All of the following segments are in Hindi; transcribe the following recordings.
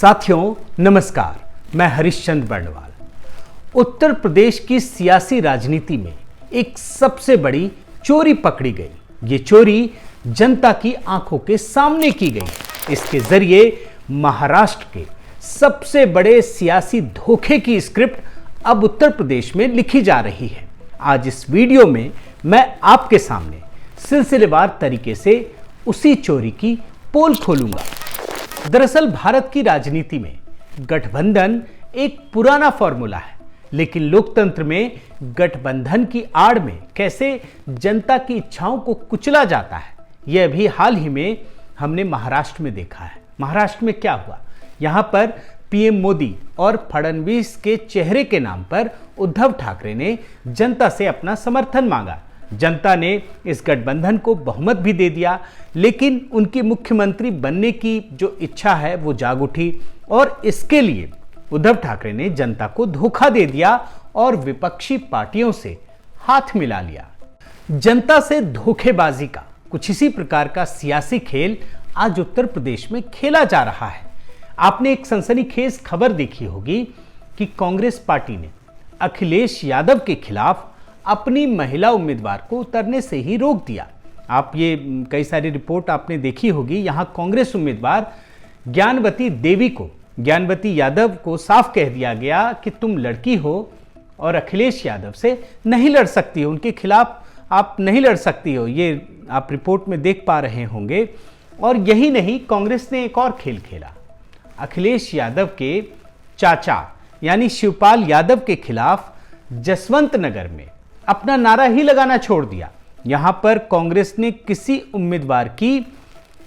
साथियों नमस्कार, मैं हरिश्चंद्र बर्णवाल। उत्तर प्रदेश की सियासी राजनीति में एक सबसे बड़ी चोरी पकड़ी गई। ये चोरी जनता की आंखों के सामने की गई। इसके जरिए महाराष्ट्र के सबसे बड़े सियासी धोखे की स्क्रिप्ट अब उत्तर प्रदेश में लिखी जा रही है। आज इस वीडियो में मैं आपके सामने सिलसिलेवार तरीके से उसी चोरी की पोल खोलूंगा। दरअसल भारत की राजनीति में गठबंधन एक पुराना फॉर्मूला है, लेकिन लोकतंत्र में गठबंधन की आड़ में कैसे जनता की इच्छाओं को कुचला जाता है, यह अभी हाल ही में हमने महाराष्ट्र में देखा है। महाराष्ट्र में क्या हुआ? यहां पर पीएम मोदी और फडणवीस के चेहरे के नाम पर उद्धव ठाकरे ने जनता से अपना समर्थन मांगा। जनता ने इस गठबंधन को बहुमत भी दे दिया, लेकिन उनकी मुख्यमंत्री बनने की जो इच्छा है वो जाग उठी और इसके लिए उद्धव ठाकरे ने जनता को धोखा दे दिया और विपक्षी पार्टियों से हाथ मिला लिया। जनता से धोखेबाजी का कुछ इसी प्रकार का सियासी खेल आज उत्तर प्रदेश में खेला जा रहा है। आपने एक सनसनीखेज खबर देखी होगी कि कांग्रेस पार्टी ने अखिलेश यादव के खिलाफ अपनी महिला उम्मीदवार को उतरने से ही रोक दिया। आप ये कई सारी रिपोर्ट आपने देखी होगी। यहां कांग्रेस उम्मीदवार ज्ञानवती यादव को साफ कह दिया गया कि तुम लड़की हो और अखिलेश यादव से नहीं लड़ सकती हो, उनके खिलाफ आप नहीं लड़ सकती हो। ये आप रिपोर्ट में देख पा रहे होंगे। और यही नहीं, कांग्रेस ने एक और खेल खेला। अखिलेश यादव के चाचा यानी शिवपाल यादव के खिलाफ जसवंत नगर में अपना नारा ही लगाना छोड़ दिया। यहां पर कांग्रेस ने किसी उम्मीदवार की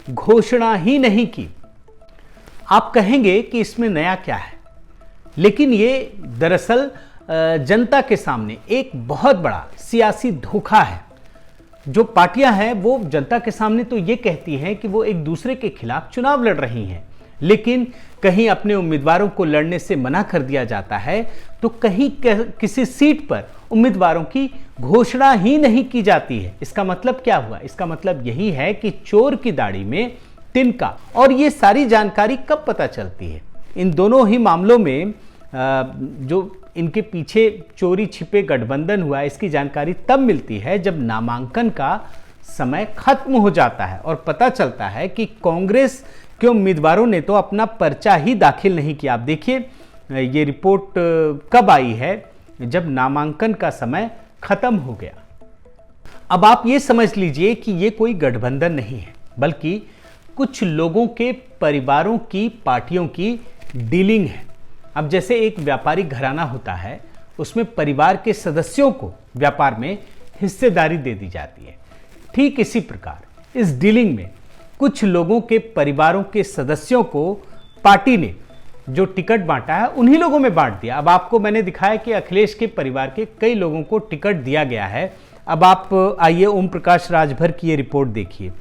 घोषणा ही नहीं की। आप कहेंगे कि इसमें नया क्या है, लेकिन ये दरअसल जनता के सामने एक बहुत बड़ा सियासी धोखा है। जो पार्टियां हैं वो जनता के सामने तो ये कहती हैं कि वो एक दूसरे के खिलाफ चुनाव लड़ रही हैं, लेकिन कहीं अपने उम्मीदवारों को लड़ने से मना कर दिया जाता है, तो कहीं किसी सीट पर उम्मीदवारों की घोषणा ही नहीं की जाती है। इसका मतलब क्या हुआ? इसका मतलब यही है कि चोर की दाढ़ी में तिनका। और ये सारी जानकारी कब पता चलती है? इन दोनों ही मामलों में जो इनके पीछे चोरी छिपे गठबंधन हुआ, इसकी जानकारी तब मिलती है जब नामांकन का समय खत्म हो जाता है और पता चलता है कि कांग्रेस के उम्मीदवारों ने तो अपना पर्चा ही दाखिल नहीं किया। आप देखिए ये रिपोर्ट कब आई है, जब नामांकन का समय खत्म हो गया। अब आप ये समझ लीजिए कि ये कोई गठबंधन नहीं है, बल्कि कुछ लोगों के परिवारों की पार्टियों की डीलिंग है। अब जैसे एक व्यापारिक घराना होता है, उसमें परिवार के सदस्यों को व्यापार में हिस्सेदारी दे दी जाती है। ठीक इसी प्रकार इस डीलिंग में कुछ लोगों के परिवारों के सदस्यों को पार्टी ने जो टिकट बांटा है उन्हीं लोगों में बांट दिया। अब आपको मैंने दिखाया कि अखिलेश के परिवार के कई लोगों को टिकट दिया गया है। अब आप आइए ओम प्रकाश राजभर की ये रिपोर्ट देखिए।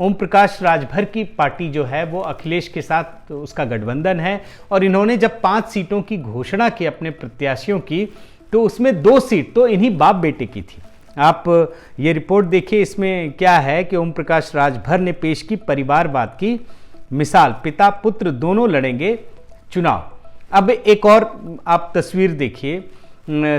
ओम प्रकाश राजभर की पार्टी जो है वो अखिलेश के साथ उसका गठबंधन है, और इन्होंने जब 5 सीटों की घोषणा की अपने प्रत्याशियों की, तो उसमें 2 सीट तो इन्हीं बाप बेटे की थी। आप ये रिपोर्ट देखिए, इसमें क्या है कि ओम प्रकाश राजभर ने पेश की परिवारवाद की मिसाल, पिता पुत्र दोनों लड़ेंगे चुनाव। अब एक और आप तस्वीर देखिए,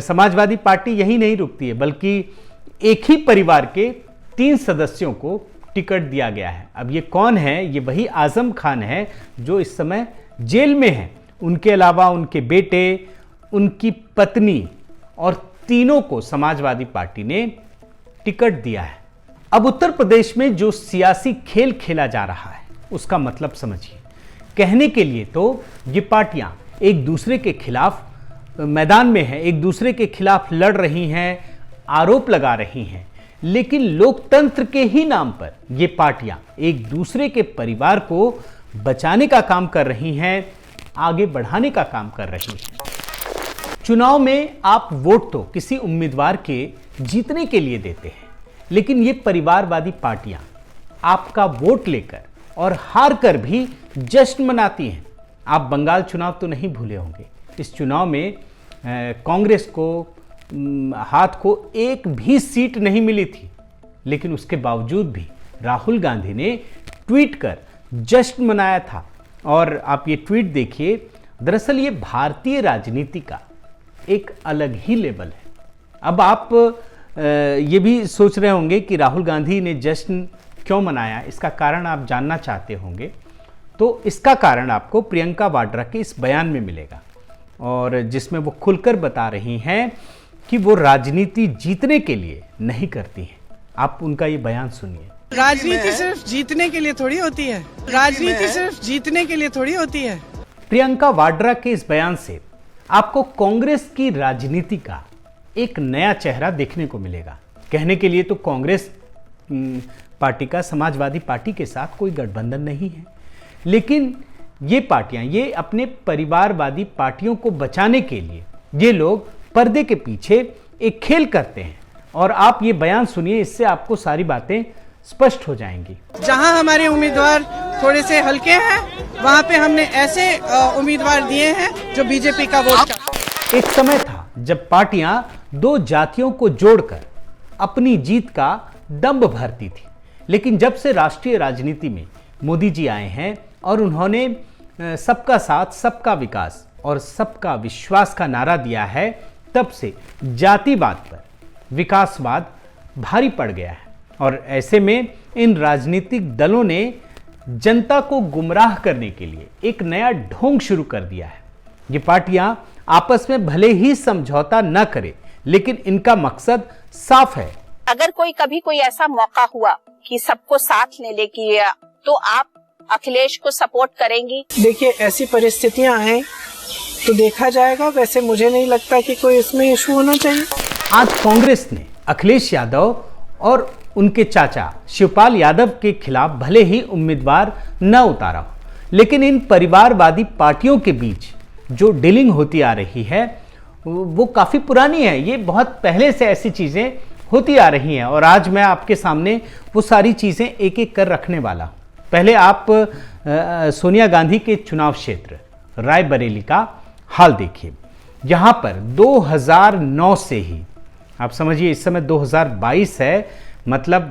समाजवादी पार्टी यही नहीं रुकती है, बल्कि एक ही परिवार के 3 सदस्यों को टिकट दिया गया है। अब ये कौन है? ये वही आजम खान है जो इस समय जेल में है। उनके अलावा उनके बेटे, उनकी पत्नी और तीनों को समाजवादी पार्टी ने टिकट दिया है। अब उत्तर प्रदेश में जो सियासी खेल खेला जा रहा है उसका मतलब समझिए। कहने के लिए तो ये पार्टियां एक दूसरे के खिलाफ मैदान में हैं, एक दूसरे के खिलाफ लड़ रही हैं, आरोप लगा रही हैं, लेकिन लोकतंत्र के ही नाम पर ये पार्टियां एक दूसरे के परिवार को बचाने का काम कर रही हैं, आगे बढ़ाने का काम कर रही हैं। चुनाव में आप वोट तो किसी उम्मीदवार के जीतने के लिए देते हैं, लेकिन ये परिवारवादी पार्टियां आपका वोट लेकर और हार कर भी जश्न मनाती हैं। आप बंगाल चुनाव तो नहीं भूले होंगे। इस चुनाव में कांग्रेस को हाथ को एक भी सीट नहीं मिली थी, लेकिन उसके बावजूद भी राहुल गांधी ने ट्वीट कर जश्न मनाया था और आप ये ट्वीट देखिए, दरअसल ये भारतीय राजनीति का एक अलग ही लेवल है। अब आप ये भी सोच रहे होंगे कि राहुल गांधी ने जश्न क्यों मनाया, इसका कारण आप जानना चाहते होंगे। तो इसका कारण आपको प्रियंका वाड्रा के इस बयान में मिलेगा, और जिसमें वो खुलकर बता रही हैं कि वो राजनीति जीतने के लिए नहीं करती हैं। आप उनका ये बयान सुनिए। राजनीति सिर्फ जीतने के लिए थोड़ी होती है, राजनीति सिर्फ जीतने के लिए थोड़ी होती है। प्रियंका वाड्रा के इस बयान से आपको कांग्रेस की राजनीति का एक नया चेहरा देखने को मिलेगा। कहने के लिए तो कांग्रेस पार्टी का समाजवादी पार्टी के साथ कोई गठबंधन नहीं है, लेकिन ये पार्टियां, ये अपने परिवारवादी पार्टियों को बचाने के लिए ये लोग पर्दे के पीछे एक खेल करते हैं। और आप ये बयान सुनिए, इससे आपको सारी बातें स्पष्ट हो जाएंगी। जहां हमारे उम्मीदवार थोड़े से हल्के हैं, वहां पे हमने ऐसे उम्मीदवार दिए हैं जो बीजेपी का वोट चाहते। एक समय था जब पार्टियां दो जातियों को जोड़कर अपनी जीत का दंभ भरती थी, लेकिन जब से राष्ट्रीय राजनीति में मोदी जी आए हैं और उन्होंने सबका साथ, सबका विकास और सबका विश्वास का नारा दिया है, तब से जातिवाद पर विकासवाद भारी पड़ गया है। और ऐसे में इन राजनीतिक दलों ने जनता को गुमराह करने के लिए एक नया ढोंग शुरू कर दिया है। ये पार्टियां आपस में भले ही समझौता न करें, लेकिन इनका मकसद साफ है। अगर कभी कोई ऐसा मौका हुआ कि सबको साथ लेने की, तो आप अखिलेश को सपोर्ट करेंगी? देखिए, ऐसी परिस्थितियां आए तो देखा जाएगा। वैसे मुझे नहीं लगता कि कोई इसमें इशू होना चाहिए। आज कांग्रेस ने अखिलेश यादव और उनके चाचा शिवपाल यादव के खिलाफ भले ही उम्मीदवार न उतारा हो, लेकिन इन परिवारवादी पार्टियों के बीच जो डीलिंग होती आ रही है वो काफ़ी पुरानी है। ये बहुत पहले से ऐसी चीज़ें होती आ रही हैं, और आज मैं आपके सामने वो सारी चीज़ें एक एक कर रखने वाला हूँ। पहले आप सोनिया गांधी के चुनाव क्षेत्र रायबरेली का हाल देखिए। यहाँ पर 2009 से ही, आप समझिए इस समय 2022 है, मतलब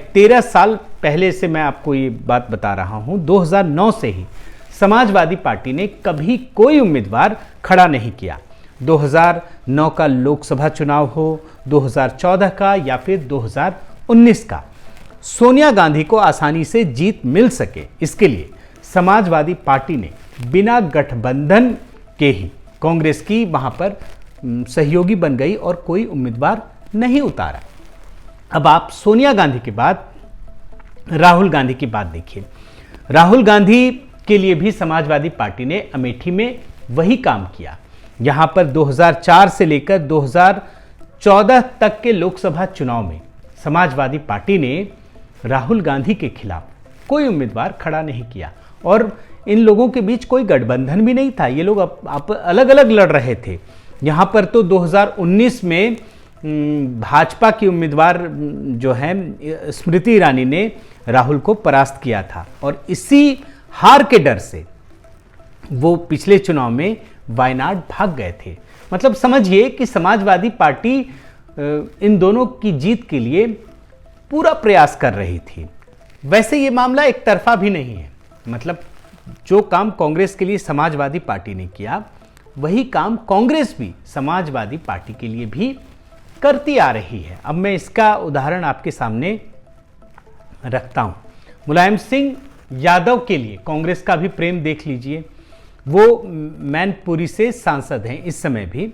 13 साल पहले से मैं आपको ये बात बता रहा हूँ। 2009 से ही समाजवादी पार्टी ने कभी कोई उम्मीदवार खड़ा नहीं किया। 2009 का लोकसभा चुनाव हो, 2014 का या फिर 2019 का, सोनिया गांधी को आसानी से जीत मिल सके, इसके लिए समाजवादी पार्टी ने बिना गठबंधन के ही कांग्रेस की वहां पर सहयोगी बन गई और कोई उम्मीदवार नहीं उतारा। अब आप सोनिया गांधी के बाद राहुल गांधी की बात देखिए। राहुल गांधी के लिए भी समाजवादी पार्टी ने अमेठी में वही काम किया। यहां पर 2004 से लेकर 2014 तक के लोकसभा चुनाव में समाजवादी पार्टी ने राहुल गांधी के खिलाफ कोई उम्मीदवार खड़ा नहीं किया, और इन लोगों के बीच कोई गठबंधन भी नहीं था। ये लोग आप अलग अलग लड़ रहे थे। यहाँ पर तो 2019 में भाजपा की उम्मीदवार जो है स्मृति ईरानी ने राहुल को परास्त किया था, और इसी हार के डर से वो पिछले चुनाव में वायनाड भाग गए थे। मतलब समझिए कि समाजवादी पार्टी इन दोनों की जीत के लिए पूरा प्रयास कर रही थी। वैसे ये मामला एक तरफा भी नहीं है। मतलब जो काम कांग्रेस के लिए समाजवादी पार्टी ने किया, वही काम कांग्रेस भी समाजवादी पार्टी के लिए भी करती आ रही है। अब मैं इसका उदाहरण आपके सामने रखता हूं। मुलायम सिंह यादव के लिए कांग्रेस का भी प्रेम देख लीजिए। वो मैनपुरी से सांसद हैं इस समय भी,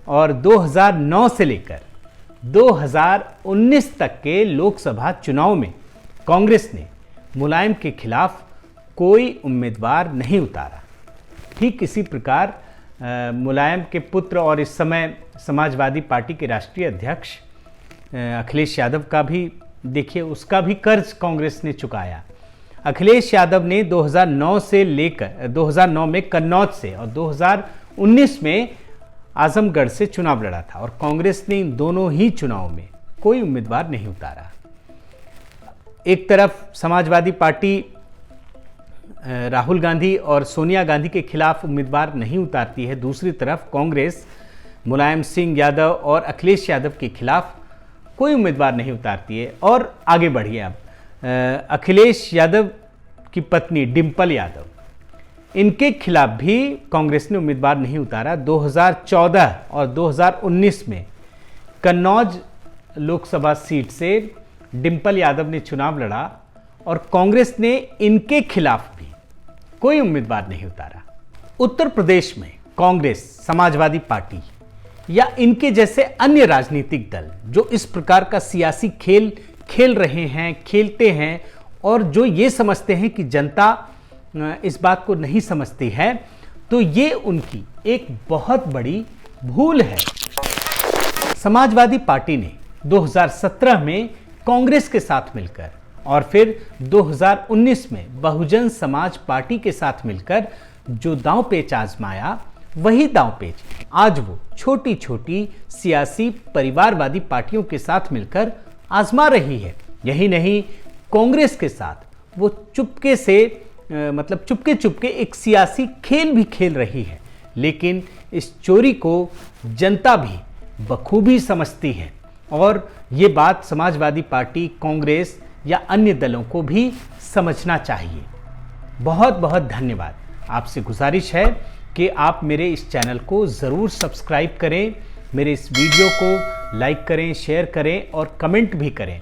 और 2009 से लेकर 2019 तक के लोकसभा चुनाव में कांग्रेस ने मुलायम के खिलाफ कोई उम्मीदवार नहीं उतारा। ठीक इसी प्रकार मुलायम के पुत्र और इस समय समाजवादी पार्टी के राष्ट्रीय अध्यक्ष अखिलेश यादव का भी देखिए, उसका भी कर्ज कांग्रेस ने चुकाया। अखिलेश यादव ने 2009 से लेकर 2009 में कन्नौज से और 2019 में आजमगढ़ से चुनाव लड़ा था, और कांग्रेस ने इन दोनों ही चुनावों में कोई उम्मीदवार नहीं उतारा। एक तरफ समाजवादी पार्टी राहुल गांधी और सोनिया गांधी के खिलाफ उम्मीदवार नहीं उतारती है, दूसरी तरफ कांग्रेस मुलायम सिंह यादव और अखिलेश यादव के खिलाफ कोई उम्मीदवार नहीं उतारती है। और आगे बढ़िए, अब अखिलेश यादव की पत्नी डिंपल यादव, इनके खिलाफ भी कांग्रेस ने उम्मीदवार नहीं उतारा। 2014 और 2019 में कन्नौज लोकसभा सीट से डिंपल यादव ने चुनाव लड़ा और कांग्रेस ने इनके खिलाफ भी कोई उम्मीदवार नहीं उतारा। उत्तर प्रदेश में कांग्रेस, समाजवादी पार्टी या इनके जैसे अन्य राजनीतिक दल जो इस प्रकार का सियासी खेल खेल रहे हैं, खेलते हैं और जो ये समझते हैं कि जनता इस बात को नहीं समझती है, तो ये उनकी एक बहुत बड़ी भूल है। समाजवादी पार्टी ने 2017 में कांग्रेस के साथ मिलकर और फिर 2019 में बहुजन समाज पार्टी के साथ मिलकर जो दांवपेच आजमाया, वही दांवपेच आज वो छोटी छोटी सियासी परिवारवादी पार्टियों के साथ मिलकर आजमा रही है। यही नहीं, कांग्रेस के साथ वो चुपके से चुपके चुपके एक सियासी खेल भी खेल रही है। लेकिन इस चोरी को जनता भी बखूबी समझती है और ये बात समाजवादी पार्टी, कांग्रेस या अन्य दलों को भी समझना चाहिए। बहुत बहुत धन्यवाद। आपसे गुजारिश है कि आप मेरे इस चैनल को ज़रूर सब्सक्राइब करें, मेरे इस वीडियो को लाइक करें, शेयर करें और कमेंट भी करें।